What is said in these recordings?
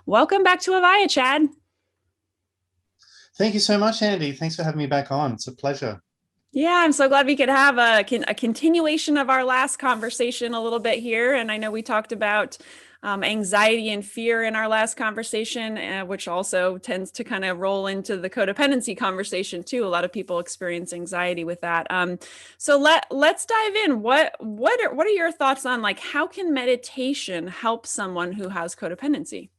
Welcome back to AVAIYA, Chad. Thank you so much, Andy. Thanks for having me back on. It's a pleasure. Yeah, I'm so glad we could have a continuation of our last conversation a little bit here. And I know we talked about anxiety and fear in our last conversation, which also tends to kind of roll into the codependency conversation too. A lot of people experience anxiety with that. So let's dive in. What are your thoughts on like how can meditation help someone who has codependency?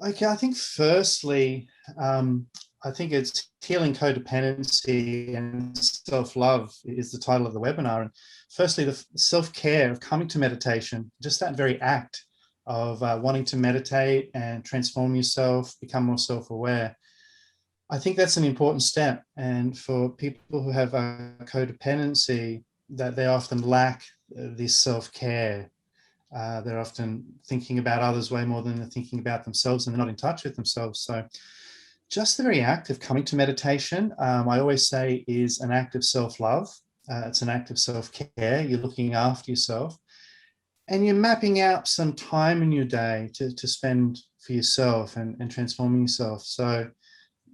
Okay, I think firstly, I think it's healing codependency and self-love is the title of the webinar. And firstly, the self-care of coming to meditation, just that very act of wanting to meditate and transform yourself, become more self-aware. I think that's an important step. And for people who have a codependency, that they often lack this self-care. They're often thinking about others way more than they're thinking about themselves, and they're not in touch with themselves. So just the very act of coming to meditation, I always say, is an act of self-love. It's an act of self-care. You're looking after yourself, and you're mapping out some time in your day to spend for yourself and transforming yourself. So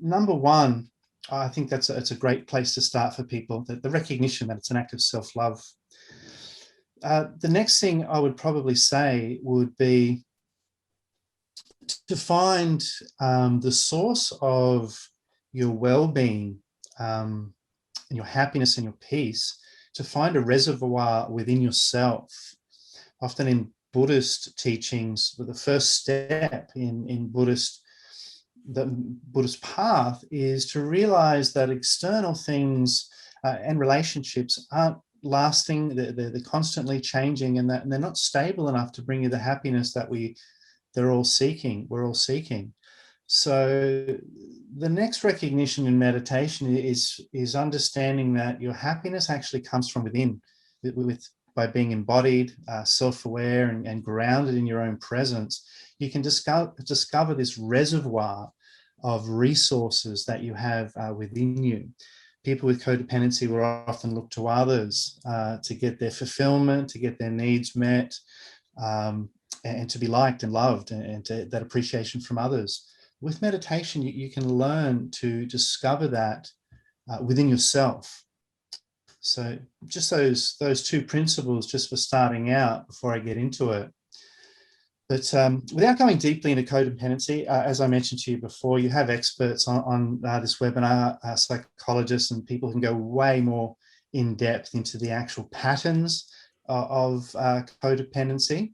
number one, I think it's a great place to start for people, the recognition that it's an act of self-love. The next thing I would probably say would be to find the source of your well-being and your happiness and your peace, to find a reservoir within yourself. Often in Buddhist teachings, the first step in the Buddhist path is to realize that external things and relationships aren't lasting. They're constantly changing, and they're not stable enough to bring you the happiness that we're all seeking. So the next recognition in meditation is understanding that your happiness actually comes from within, by being embodied, self-aware, and grounded in your own presence. You can discover this reservoir of resources that you have within you. People with codependency will often look to others to get their fulfillment, to get their needs met, and to be liked and loved, and to that appreciation from others. With meditation, you can learn to discover that within yourself. So just those two principles, just for starting out, before I get into it. But without going deeply into codependency, as I mentioned to you before, you have experts on this webinar, psychologists, and people who can go way more in depth into the actual patterns of codependency.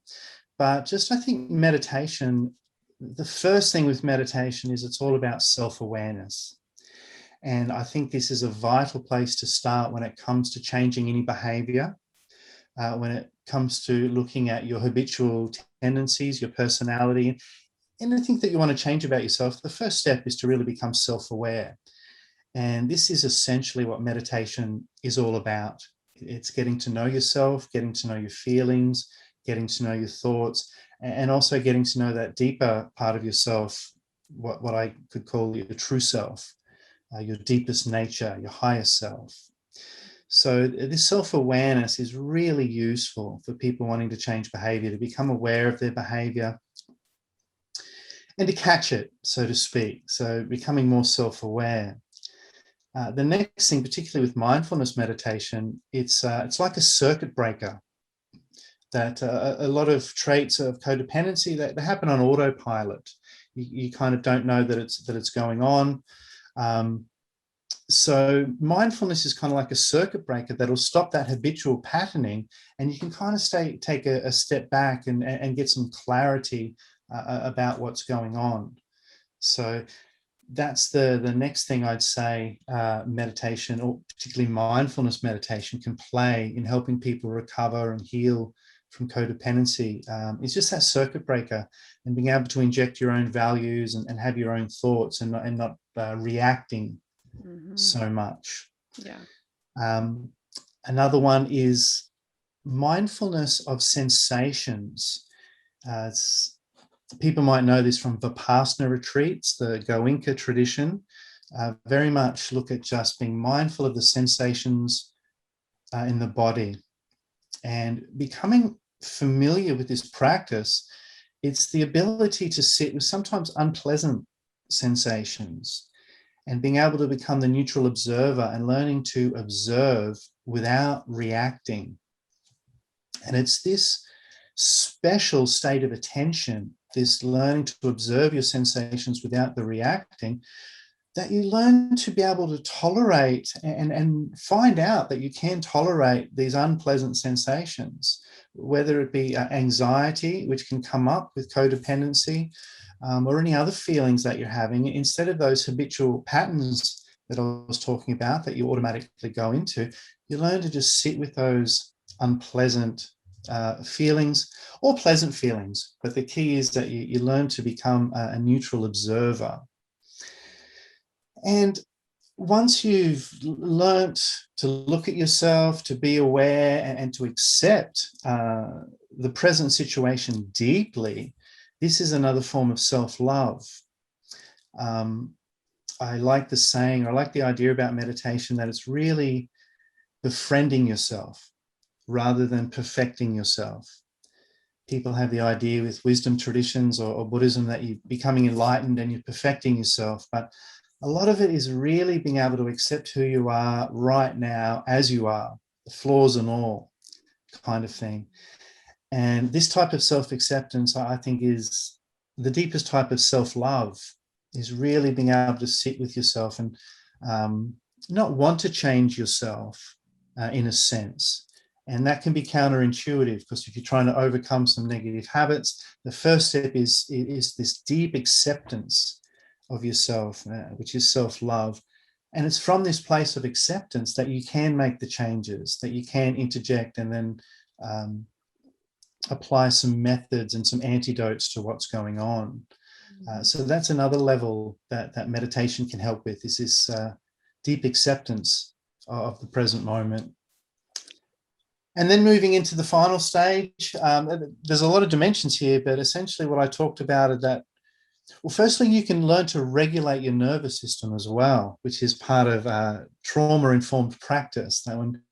But just, I think, meditation, the first thing with meditation is it's all about self-awareness. And I think this is a vital place to start when it comes to changing any behavior, when it comes to looking at your habitual tendencies, your personality, anything that you want to change about yourself. The first step is to really become self-aware. And this is essentially what meditation is all about. It's getting to know yourself, getting to know your feelings, getting to know your thoughts, and also getting to know that deeper part of yourself, what I could call your true self, your deepest nature, your higher self. So this self-awareness is really useful for people wanting to change behavior, to become aware of their behavior and to catch it, so to speak. So becoming more self-aware. The next thing, particularly with mindfulness meditation, it's like a circuit breaker. That a lot of traits of codependency, they happen on autopilot. You kind of don't know that it's going on. So mindfulness is kind of like a circuit breaker that'll stop that habitual patterning, and you can kind of take a step back and get some clarity about what's going on. So that's the next thing I'd say meditation, or particularly mindfulness meditation, can play in helping people recover and heal from codependency. It's just that circuit breaker, and being able to inject your own values and have your own thoughts, and not reacting Mm-hmm. so much. Yeah. Um, Another one is mindfulness of sensations. Uh, People might know this from Vipassana retreats, the Goenka tradition. Very much look at just being mindful of the sensations in the body, and becoming familiar with this practice It's the ability to sit with sometimes unpleasant sensations and being able to become the neutral observer and learning to observe without reacting. And it's this special state of attention, this learning to observe your sensations without the reacting, that you learn to be able to tolerate and find out that you can tolerate these unpleasant sensations, whether it be anxiety, which can come up with codependency, or any other feelings that you're having. Instead of those habitual patterns that I was talking about that you automatically go into, you learn to just sit with those unpleasant feelings or pleasant feelings. But the key is that you learn to become a neutral observer. And once you've learnt to look at yourself, to be aware and to accept the present situation deeply, this is another form of self-love. I like the saying, or I like the idea about meditation, that it's really befriending yourself rather than perfecting yourself. People have the idea with wisdom traditions or Buddhism that you're becoming enlightened and you're perfecting yourself, but a lot of it is really being able to accept who you are right now as you are, the flaws and all kind of thing. And this type of self-acceptance, I think, is the deepest type of self-love, is really being able to sit with yourself and not want to change yourself in a sense. And that can be counterintuitive, because if you're trying to overcome some negative habits, the first step is this deep acceptance of yourself, which is self-love. And it's from this place of acceptance that you can make the changes, that you can interject and then apply some methods and some antidotes to what's going on. So that's another level that meditation can help with, is this deep acceptance of the present moment. And then moving into the final stage, there's a lot of dimensions here, but essentially what I talked about is that, well, firstly, you can learn to regulate your nervous system as well, which is part of trauma-informed practice. That when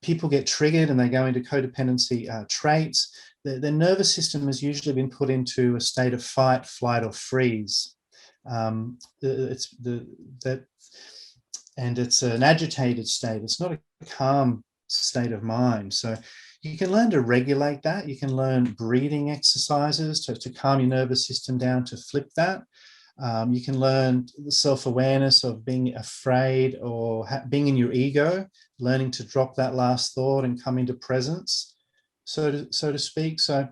people get triggered and they go into codependency traits, their nervous system has usually been put into a state of fight, flight, or freeze. It's an agitated state. It's not a calm state of mind. So you can learn to regulate that. You can learn breathing exercises to calm your nervous system down, to flip that. You can learn the self-awareness of being afraid or being in your ego, learning to drop that last thought and come into presence, so to speak. So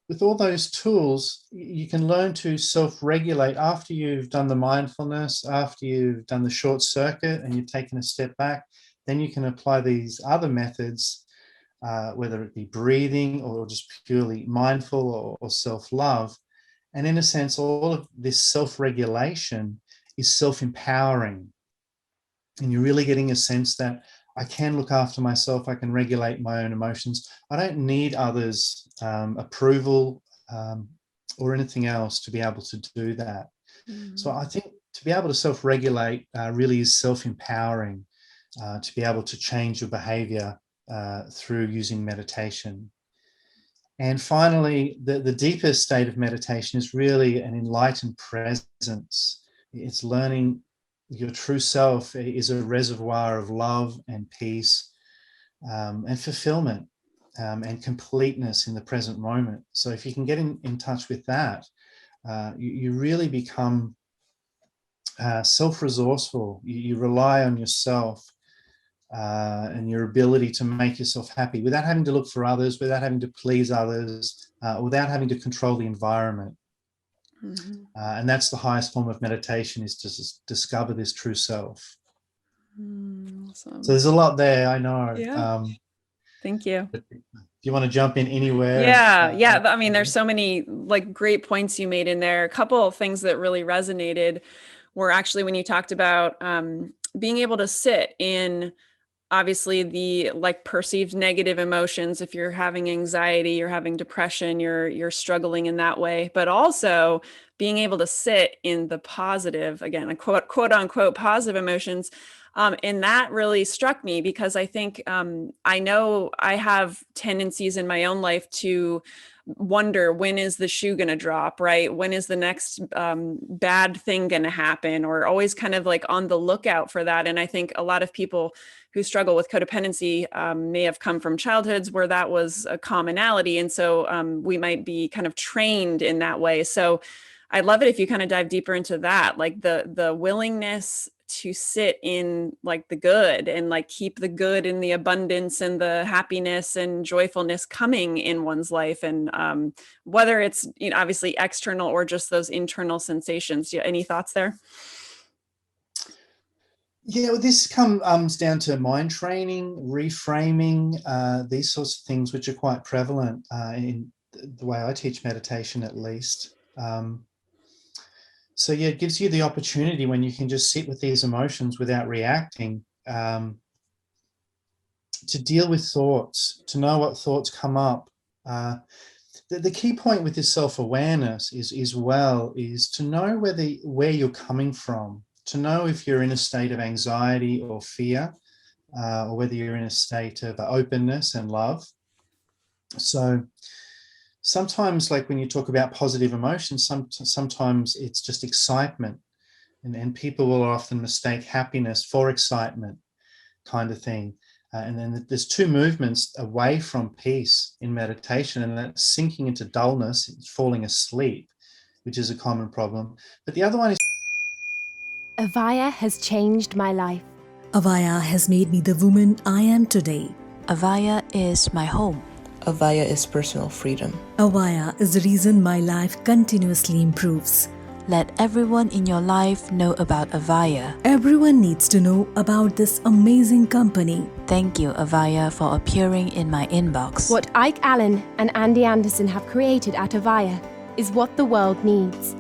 with all those tools, you can learn to self-regulate after you've done the mindfulness, after you've done the short circuit and you've taken a step back. Then you can apply these other methods, whether it be breathing or just purely mindful or self-love. And in a sense, all of this self-regulation is self-empowering. And you're really getting a sense that I can look after myself. I can regulate my own emotions. I don't need others' approval or anything else to be able to do that. Mm-hmm. So I think to be able to self-regulate really is self-empowering, to be able to change your behavior through using meditation. And finally, the deepest state of meditation is really an enlightened presence. It's learning your true self is a reservoir of love and peace and fulfillment and completeness in the present moment. So if you can get in touch with that, you really become self-resourceful. You rely on yourself and your ability to make yourself happy without having to look for others, without having to please others, without having to control the environment. Mm-hmm. And that's the highest form of meditation, is to discover this true self. Awesome. So there's a lot there, I know. Yeah. Thank you. Do you want to jump in anywhere? Yeah. I mean, there's so many like great points you made in there. A couple of things that really resonated were actually when you talked about being able to sit in obviously the like perceived negative emotions. If you're having anxiety, you're having depression, you're struggling in that way, but also being able to sit in the positive, again, a quote unquote positive emotions. And that really struck me because I think I know I have tendencies in my own life to wonder, when is the shoe going to drop, right? When is the next bad thing going to happen? Or always kind of like on the lookout for that. And I think a lot of people who struggle with codependency may have come from childhoods where that was a commonality. And so we might be kind of trained in that way. So I'd love it if you kind of dive deeper into that, like the willingness to sit in like the good and like keep the good and the abundance and the happiness and joyfulness coming in one's life. And whether it's, you know, obviously external or just those internal sensations. Any thoughts there? Yeah, well, this comes down to mind training, reframing, these sorts of things, which are quite prevalent in the way I teach meditation, at least. So yeah, it gives you the opportunity when you can just sit with these emotions without reacting, to deal with thoughts, to know what thoughts come up. The key point with this self-awareness is to know where you're coming from, to know if you're in a state of anxiety or fear, or whether you're in a state of openness and love. So sometimes, like when you talk about positive emotions, sometimes it's just excitement, and people will often mistake happiness for excitement, kind of thing. And then there's two movements away from peace in meditation, and that's sinking into dullness, falling asleep, which is a common problem. But the other one is AVAIYA has changed my life. AVAIYA has made me the woman I am today. AVAIYA is my home. AVAIYA is personal freedom. AVAIYA is the reason my life continuously improves. Let everyone in your life know about AVAIYA. Everyone needs to know about this amazing company. Thank you, AVAIYA, for appearing in my inbox. What Ike Allen and Andy Anderson have created at AVAIYA is what the world needs.